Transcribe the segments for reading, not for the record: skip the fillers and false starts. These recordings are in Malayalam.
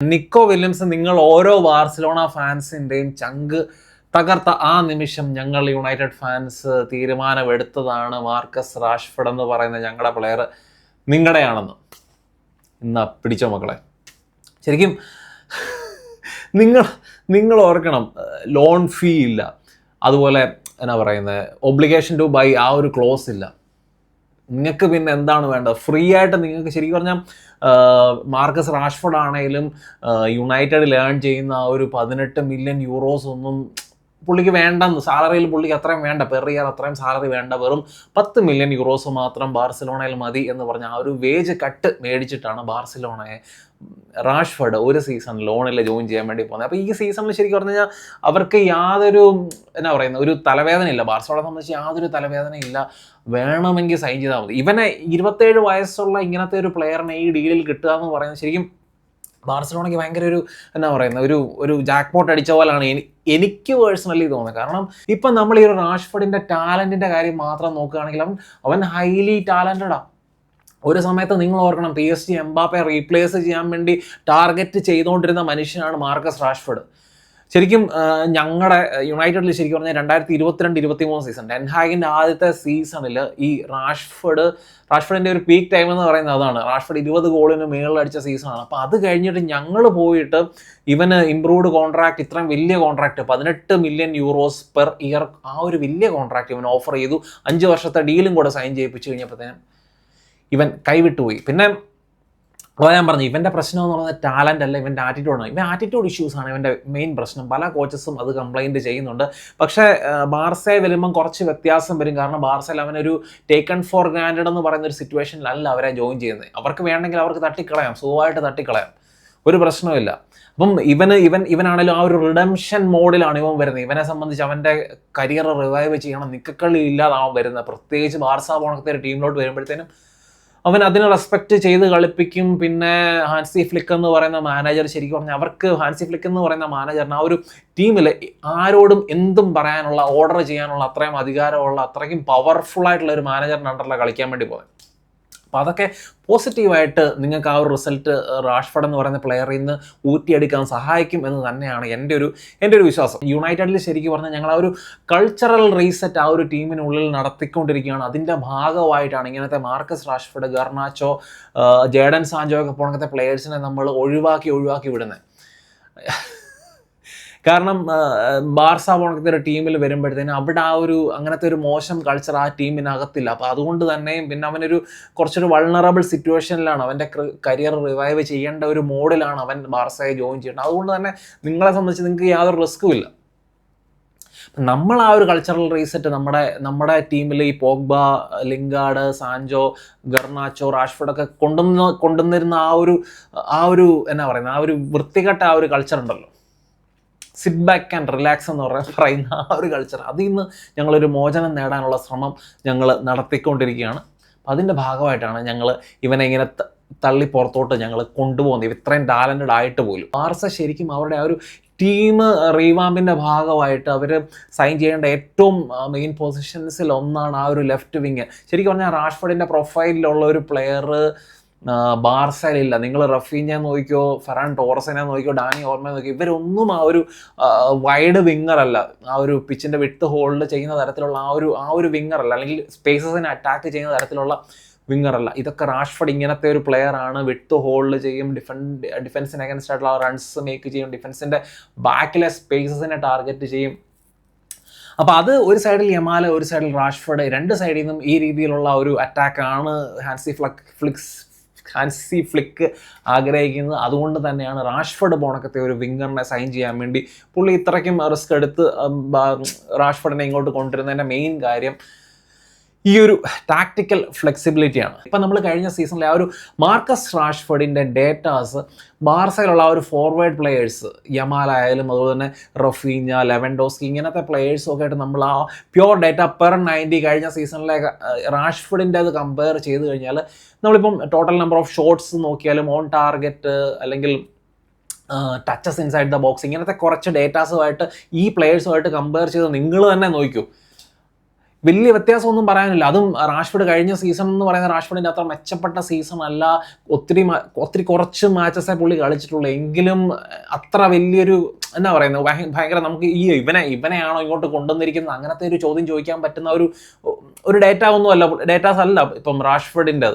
നിക്കോ വില്യംസ് നിങ്ങൾ ഓരോ ബാർസലോണ ഫാൻസിൻ്റെയും ചങ്ക് തകർത്ത ആ നിമിഷം ഞങ്ങൾ യുണൈറ്റഡ് ഫാൻസ് തീരുമാനമെടുത്തതാണ് മാർക്കസ് റാഷ്ഫോർഡ് എന്ന് പറയുന്ന ഞങ്ങളുടെ പ്ലെയർ നിങ്ങളുടെയാണെന്ന്. ഇന്നാ പിടിച്ചോ മക്കളെ. ശരിക്കും നിങ്ങൾ നിങ്ങൾ ഓർക്കണം, ലോൺ ഫീ ഇല്ല, അതുപോലെ എന്നാ പറയുന്നത് ഒബ്ലിഗേഷൻ ടു ബൈ ആ ഒരു ക്ലോസ് ഇല്ല. നിങ്ങൾക്ക് പിന്നെ എന്താണ് വേണ്ടത്? ഫ്രീ ആയിട്ട് നിങ്ങൾക്ക് ശരിക്കും പറഞ്ഞാൽ മാർക്കസ് റാഷ്ഫോർഡ് ആണെങ്കിലും യുണൈറ്റഡിൽ ഏൺ ചെയ്യുന്ന ആ ഒരു 18 മില്യൺ യൂറോസ് ഒന്നും പുള്ളിക്ക് വേണ്ടെന്ന്. സാലറിയിൽ പുള്ളിക്ക് അത്രയും വേണ്ട, പെർ ഇയർ അത്രയും സാലറി വേണ്ട, വെറും 10 മില്യൺ യൂറോസ് മാത്രം ബാർസലോണയിൽ മതി എന്ന് പറഞ്ഞ ആ ഒരു വേജ് കട്ട് മേടിച്ചിട്ടാണ് ബാർസലോണയെ റാഷ്ഫോർഡ് ഒരു സീസൺ ലോണിൽ ജോയിൻ ചെയ്യാൻ വേണ്ടി പോകുന്നത്. അപ്പോൾ ഈ സീസണിൽ ശരിക്കും പറഞ്ഞു കഴിഞ്ഞാൽ അവർക്ക് യാതൊരു എന്നാ പറയുന്നത് ഒരു തലവേദന ഇല്ല. ബാർസലോണയെ സംബന്ധിച്ച് യാതൊരു തലവേദന ഇല്ല. വേണമെങ്കിൽ സൈൻ ചെയ്താൽ മതി. ഇവനെ 27 വയസ്സുള്ള ഇങ്ങനത്തെ ഒരു പ്ലെയറിനെ ഈ ഡീലിൽ കിട്ടുക എന്ന് പറയുന്നത് ശരിക്കും ബാർസലോണയ്ക്ക് ഭയങ്കര ഒരു എന്നാ പറയുന്നത് ഒരു ജാക്ക്പോട്ട് അടിച്ച പോലാണ് എനിക്ക് പേഴ്സണലി തോന്നുന്നത്. കാരണം ഇപ്പം നമ്മൾ ഈ ഒരു റാഷ്ഫോർഡിൻ്റെ ടാലൻറ്റിൻ്റെ കാര്യം മാത്രം നോക്കുകയാണെങ്കിൽ അവൻ ഹൈലി ടാലൻറ്റഡാണ്. ഒരു സമയത്ത് നിങ്ങൾ ഓർക്കണം, PSG എംബാപ്പയെ റീപ്ലേസ് ചെയ്യാൻ വേണ്ടി ടാർഗറ്റ് ചെയ്തുകൊണ്ടിരുന്ന മനുഷ്യനാണ് മാർക്കസ് റാഷ്ഫോർഡ്. ശരിക്കും ഞങ്ങളുടെ യുണൈറ്റഡിൽ ശരിക്കും പറഞ്ഞാൽ 2022-23 സീസൺ ടെൻ ഹാഗിൻ്റെ ആദ്യത്തെ സീസണിൽ ഈ റാഷ്ഫോർഡിൻ്റെ ഒരു പീക്ക് ടൈം എന്ന് പറയുന്നത് അതാണ്. റാഷ്ഫോർഡ് 20 ഗോളിന് മേളിൽ അടിച്ച സീസണാണ്. അപ്പോൾ അത് കഴിഞ്ഞിട്ട് ഞങ്ങൾ പോയിട്ട് ഇവന് ഇംപ്രൂവ്ഡ് കോൺട്രാക്ട്, ഇത്രയും വലിയ contract 18 million euros per year, ആ ഒരു വലിയ കോൺട്രാക്ട് ഇവൻ ഓഫർ ചെയ്തു. 5 വർഷത്തെ ഡീലും കൂടെ സൈൻ ചെയ്യിപ്പിച്ചു കഴിഞ്ഞപ്പോഴത്തേനും ഇവൻ കൈവിട്ടുപോയി. പിന്നെ അപ്പോൾ ഞാൻ പറഞ്ഞു, ഇവൻ്റെ പ്രശ്നം എന്ന് പറയുന്നത് ടാലൻ്റ് അല്ല, ഇവൻ്റെ ആറ്റിറ്റ്യൂഡാണ്. ഇവൻ ആറ്റിറ്റ്യൂഡ് ഇഷ്യൂസാണ് ഇവൻ്റെ മെയിൻ പ്രശ്നം. പല കോച്ചസും അത് കംപ്ലൈൻറ്റ് ചെയ്യുന്നുണ്ട്. പക്ഷേ ബാർസയിൽ വരുമ്പം കുറച്ച് വ്യത്യാസം വരും. കാരണം ബാർസയിൽ അവനൊരു ടേക്കൺ ഫോർ ഗ്രാൻഡഡ് എന്ന് പറയുന്ന ഒരു സിറ്റുവേഷനിലല്ല അവരെ ജോയിൻ ചെയ്യുന്നത്. അവർക്ക് വേണമെങ്കിൽ അവർക്ക് തട്ടിക്കളയാം, സുഖമായിട്ട് തട്ടിക്കളയാം, ഒരു പ്രശ്നവുമില്ല. അപ്പം ഇവനാണെങ്കിലും ആ ഒരു റിഡംഷൻ മോഡിലാണ് ഇവൻ വരുന്നത്. ഇവനെ സംബന്ധിച്ച് അവൻ്റെ കരിയർ റിവൈവ് ചെയ്യണം, നിക്കക്കളി ഇല്ലാതാവും വരുന്നത്. പ്രത്യേകിച്ച് ബാർസ പോണത്തെ ഒരു ടീമിലോട്ട് വരുമ്പോഴത്തേനും അവൻ അതിനെ റെസ്പെക്റ്റ് ചെയ്ത് കളിപ്പിക്കും. പിന്നെ ഹാൻസി ഫ്ലിക്ക് എന്ന് പറയുന്ന മാനേജർ, ശരിക്കും പറഞ്ഞാൽ അവർക്ക് ഹാൻസി ഫ്ലിക്ക് എന്ന് പറയുന്ന മാനേജറിന് ആ ഒരു ടീമിൽ ആരോടും എന്തും പറയാനുള്ള, ഓർഡർ ചെയ്യാനുള്ള അത്രയും അധികാരമുള്ള, അത്രയ്ക്കും പവർഫുൾ ആയിട്ടുള്ള ഒരു മാനേജറിൻ്റെ അണ്ടറിലാണ് കളിക്കാൻ വേണ്ടി പോകുന്നത്. അപ്പോൾ അതൊക്കെ പോസിറ്റീവായിട്ട് നിങ്ങൾക്ക് ആ ഒരു റിസൾട്ട് റാഷ്ഫോർഡ് എന്ന് പറയുന്ന പ്ലെയറിൽ നിന്ന് ഊറ്റിയെടുക്കാൻ സഹായിക്കും എന്ന് തന്നെയാണ് എൻ്റെ ഒരു വിശ്വാസം. യുണൈറ്റഡിൽ ശരിക്കും പറഞ്ഞാൽ ഞങ്ങൾ ആ ഒരു കൾച്ചറൽ റീസെറ്റ് ആ ഒരു ടീമിനുള്ളിൽ നടത്തിക്കൊണ്ടിരിക്കുകയാണ്. അതിൻ്റെ ഭാഗമായിട്ടാണ് ഇങ്ങനത്തെ Marcus Rashford, Garnacho, Jadon Sancho ഒക്കെ പോണത്തെ പ്ലെയേഴ്സിനെ നമ്മൾ ഒഴിവാക്കി വിടുന്നത്. കാരണം ബാർസ പോണത്തെ ഒരു ടീമിൽ വരുമ്പോഴത്തേനും അവിടെ ആ ഒരു അങ്ങനത്തെ ഒരു മോശം കൾച്ചർ ആ ടീമിനകത്തില്ല. അപ്പോൾ അതുകൊണ്ട് തന്നെയും പിന്നെ അവനൊരു കുറച്ചൊരു വൾണറബിൾ സിറ്റുവേഷനിലാണ്, അവൻ്റെ കരിയർ റിവൈവ് ചെയ്യേണ്ട ഒരു മോഡിലാണ് അവൻ ബാർസയെ ജോയിൻ ചെയ്യേണ്ടത്. അതുകൊണ്ട് തന്നെ നിങ്ങളെ സംബന്ധിച്ച് നിങ്ങൾക്ക് യാതൊരു റിസ്ക്കും ഇല്ല. നമ്മൾ ആ ഒരു കൾച്ചറൽ റീസെറ്റ് നമ്മുടെ ടീമിൽ ഈ പോഗ്ബ, ലിംഗാർഡ്, സാൻചോ, ഗർനാച്ചോ, റാഷ്ഫോർഡൊക്കെ കൊണ്ടുവന്നിരുന്ന ആ ഒരു എന്നാ പറയുന്നത് ആ ഒരു വൃത്തികെട്ട ആ ഒരു കൾച്ചർ ഉണ്ടല്ലോ, സിറ്റ് ബാക്ക് ആൻഡ് റിലാക്സ് എന്ന് പറയുന്ന ആ ഒരു കൾച്ചർ, അതിൽ നിന്ന് ഞങ്ങളൊരു മോചനം നേടാനുള്ള ശ്രമം ഞങ്ങൾ നടത്തിക്കൊണ്ടിരിക്കുകയാണ്. അപ്പം അതിൻ്റെ ഭാഗമായിട്ടാണ് ഞങ്ങൾ ഇവനെ ഇങ്ങനെ തള്ളി പുറത്തോട്ട് ഞങ്ങൾ കൊണ്ടുപോകുന്നത്, ഇത്രയും ടാലൻറ്റഡ് ആയിട്ട് പോലും. ബാർസ ശരിക്കും അവരുടെ ആ ഒരു ടീം റീവാമ്പിൻ്റെ ഭാഗമായിട്ട് അവർ സൈൻ ചെയ്യേണ്ട ഏറ്റവും മെയിൻ പൊസിഷൻസിൽ ഒന്നാണ് ആ ഒരു ലെഫ്റ്റ് വിങ്. ശരിക്കും പറഞ്ഞാൽ റാഷ്ഫോർഡിൻ്റെ പ്രൊഫൈലിലുള്ള ഒരു പ്ലെയർ ബാർസയിലില്ല. നിങ്ങൾ റഫീനെ നോക്കിയോ, ഫെറാൻ ടോറസിനെ നോക്കിയോ, ഡാനി ഓർമയെ നോക്കിയോ, ഇവരൊന്നും ആ ഒരു വൈഡ് വിങ്ങർ അല്ല, ആ ഒരു പിച്ചിൻ്റെ വിട്ട് ഹോൾഡ് ചെയ്യുന്ന തരത്തിലുള്ള ആ ഒരു വിങ്ങർ അല്ല, അല്ലെങ്കിൽ സ്പേസസിനെ അറ്റാക്ക് ചെയ്യുന്ന തരത്തിലുള്ള വിങ്ങർ അല്ല. ഇതൊക്കെ റാഷ്ഫോർഡ് ഇങ്ങനത്തെ ഒരു പ്ലെയർ ആണ്. വിട്ട് ഹോൾഡ് ചെയ്യും, ഡിഫൻസിന് അഗൻസ്റ്റ് ആയിട്ടുള്ള റൺസ് മേക്ക് ചെയ്യും, ഡിഫൻസിൻ്റെ ബാക്കിലെ സ്പേസസിനെ ടാർഗറ്റ് ചെയ്യും. അപ്പോൾ അത് ഒരു സൈഡിൽ യമാല, ഒരു സൈഡിൽ റാഷ്ഫോർഡ്, രണ്ട് സൈഡിൽ നിന്നും ഈ രീതിയിലുള്ള ഒരു അറ്റാക്കാണ് ഹാൻസി ഫ്ലിക്ക് ആഗ്രഹിക്കുന്നത്. അതുകൊണ്ട് തന്നെയാണ് റാഷ്ഫോർഡ് പോണക്കത്തെ ഒരു വിങ്ങറിനെ സൈൻ ചെയ്യാൻ വേണ്ടി പുള്ളി ഇത്രയ്ക്കും റിസ്ക് എടുത്ത് റാഷ്ഫോർഡിനെ ഇങ്ങോട്ട് കൊണ്ടുവരുന്നതിൻ്റെ മെയിൻ കാര്യം ഈ ഒരു ടാക്ടിക്കൽ ഫ്ലെക്സിബിലിറ്റിയാണ്. ഇപ്പം നമ്മൾ കഴിഞ്ഞ സീസണിലെ ആ ഒരു മാർക്കസ് റാഷ്ഫോർഡിൻ്റെ ഡേറ്റാസ് ബാർസയിലുള്ള ആ ഒരു ഫോർവേഡ് പ്ലെയേഴ്സ്, യമാലായാലും അതുപോലെ തന്നെ റഫീഞ്ഞ, ലെവൻഡോസ്കി, ഇങ്ങനത്തെ പ്ലെയേഴ്സും ഒക്കെ ആയിട്ട് നമ്മൾ ആ പ്യോർ ഡേറ്റ പെർ 90 കഴിഞ്ഞ സീസണിലെ റാഷ്ഫോർഡിൻ്റെ അത് കമ്പയർ ചെയ്ത് കഴിഞ്ഞാൽ നമ്മളിപ്പം ടോട്ടൽ നമ്പർ ഓഫ് ഷോട്ട്സ് നോക്കിയാലും, ഓൺ ടാർഗറ്റ് അല്ലെങ്കിൽ ടച്ചസ് ഇൻസൈഡ് ദ ബോക്സ്, ഇങ്ങനത്തെ കുറച്ച് ഡേറ്റാസുമായിട്ട് ഈ പ്ലെയേഴ്സുമായിട്ട് കമ്പയർ ചെയ്ത് നിങ്ങൾ തന്നെ നോക്കൂ. വലിയ വ്യത്യാസമൊന്നും പറയാനില്ല. അതും റാഷ്ഫോർഡ് കഴിഞ്ഞ സീസൺ എന്ന് പറയുന്ന റാഷ്ഫോർഡിൻ്റെ അത്ര മെച്ചപ്പെട്ട സീസൺ അല്ല. ഒത്തിരി കുറച്ച് മാച്ചസേ പുള്ളി കളിച്ചിട്ടുള്ളൂ. എങ്കിലും അത്ര വലിയൊരു എന്നാ പറയുന്നത് ഭയങ്കര നമുക്ക് ഈ ഇവനെയാണോ ഇങ്ങോട്ട് കൊണ്ടുവന്നിരിക്കുന്നത് അങ്ങനത്തെ ഒരു ചോദ്യം ചോദിക്കാൻ പറ്റുന്ന ഒരു ഡേറ്റ ഒന്നും അല്ല, ഡേറ്റാസ് അല്ല ഇപ്പം റാഷ്ഫോർഡിൻ്റെ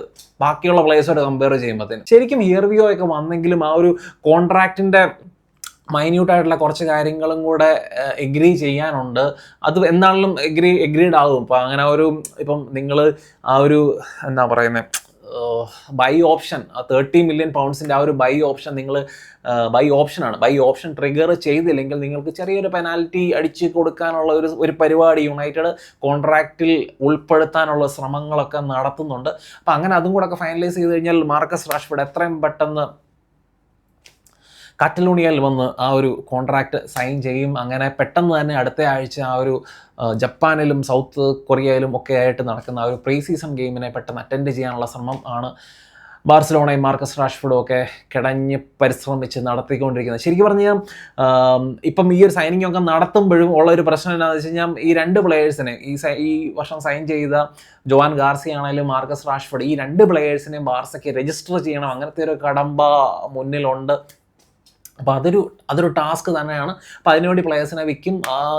ബാക്കിയുള്ള പ്ലേയേഴ്സോട് കമ്പയർ ചെയ്യുമ്പോഴത്തേന്. ശരിക്കും ഹിയർവിയോ ഒക്കെ വന്നെങ്കിലും ആ ഒരു കോൺട്രാക്റ്റിൻ്റെ മൈന്യൂട്ടായിട്ടുള്ള കുറച്ച് കാര്യങ്ങളും കൂടെ എഗ്രി ചെയ്യാനുണ്ട്. അത് എന്താണെങ്കിലും എഗ്രീഡ് ആകും. ഇപ്പം അങ്ങനെ ഇപ്പം നിങ്ങൾ ആ ഒരു എന്താ പറയുന്നത് ബൈ ഓപ്ഷൻ 30 മില്യൺ പൗണ്ട്സിൻ്റെ ആ ഒരു ബൈ ഓപ്ഷൻ ട്രിഗർ ചെയ്തില്ലെങ്കിൽ നിങ്ങൾക്ക് ചെറിയൊരു പെനാൽറ്റി അടിച്ച് കൊടുക്കാനുള്ള ഒരു പരിപാടി യുണൈറ്റഡ് കോൺട്രാക്റ്റിൽ ഉൾപ്പെടുത്താനുള്ള ശ്രമങ്ങളൊക്കെ നടത്തുന്നുണ്ട്. അപ്പം അങ്ങനെ അതും കൂടെ ഒക്കെ ഫൈനലൈസ് ചെയ്ത് കഴിഞ്ഞാൽ മാർക്കസ് റാഷ്ഫോർഡ് എത്രയും പെട്ടെന്ന് കാറ്റലോണിയയിൽ വന്ന് ആ ഒരു കോൺട്രാക്റ്റ് സൈൻ ചെയ്യും. അങ്ങനെ പെട്ടെന്ന് തന്നെ അടുത്ത ആഴ്ച ആ ഒരു ജപ്പാനിലും സൗത്ത് കൊറിയയിലും ഒക്കെ ആയിട്ട് നടക്കുന്ന ആ ഒരു പ്രീ സീസൺ ഗെയിമിനെ പെട്ടെന്ന് അറ്റൻഡ് ചെയ്യാനുള്ള ശ്രമം ആണ് ബാർസലോണയും മാർക്കസ് റാഷ്ഫോർഡും ഒക്കെ കിടഞ്ഞ് പരിശ്രമിച്ച് നടത്തിക്കൊണ്ടിരിക്കുന്നത്. ശരിക്കും പറഞ്ഞാൽ ഇപ്പം ഈ ഒരു സൈനിങ് ഒക്കെ നടത്തുമ്പോഴും ഉള്ള ഒരു പ്രശ്നം എന്താണെന്ന് വെച്ച് കഴിഞ്ഞാൽ ഈ രണ്ട് പ്ലെയേഴ്സിനെ ഈ വർഷം സൈൻ ചെയ്ത ജോവാൻ ഗാർസിയ ആണെങ്കിലും മാർക്കസ് റാഷ്ഫോർഡ് ഈ രണ്ട് പ്ലെയേഴ്സിനെയും ബാർസയ്ക്ക് രജിസ്റ്റർ ചെയ്യണം. അങ്ങനത്തെ ഒരു കടമ്പ മുന്നിലുണ്ട്. അപ്പോൾ അതൊരു ടാസ്ക് തന്നെയാണ്. അപ്പോൾ അതിനുവേണ്ടി പ്ലേയേഴ്സിനെ വിൽക്കും.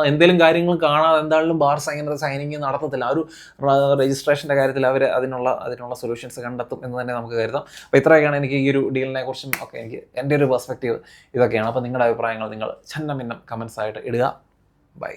എന്തെങ്കിലും കാര്യങ്ങൾ കാണാതെ എന്തായാലും ബാർസ ഇങ്ങനത്തെ സൈനിങ് നടത്തത്തില്ല. ആ ഒരു രജിസ്ട്രേഷൻ്റെ കാര്യത്തിൽ അവർ അതിനുള്ള സൊല്യൂഷൻസ് കണ്ടെത്തും എന്ന് തന്നെ നമുക്ക് കരുതാം. അപ്പോൾ ഇത്രയൊക്കെയാണ് എനിക്ക് ഈ ഒരു ഡീലിനെ കുറിച്ചും ഒക്കെ എൻ്റെ ഒരു പെർസ്പെക്റ്റീവ് ഇതൊക്കെയാണ്. അപ്പോൾ നിങ്ങളുടെ അഭിപ്രായങ്ങൾ നിങ്ങൾ ഛന്നമിന്നം കമൻസ് ആയിട്ട് ഇടുക. ബൈ.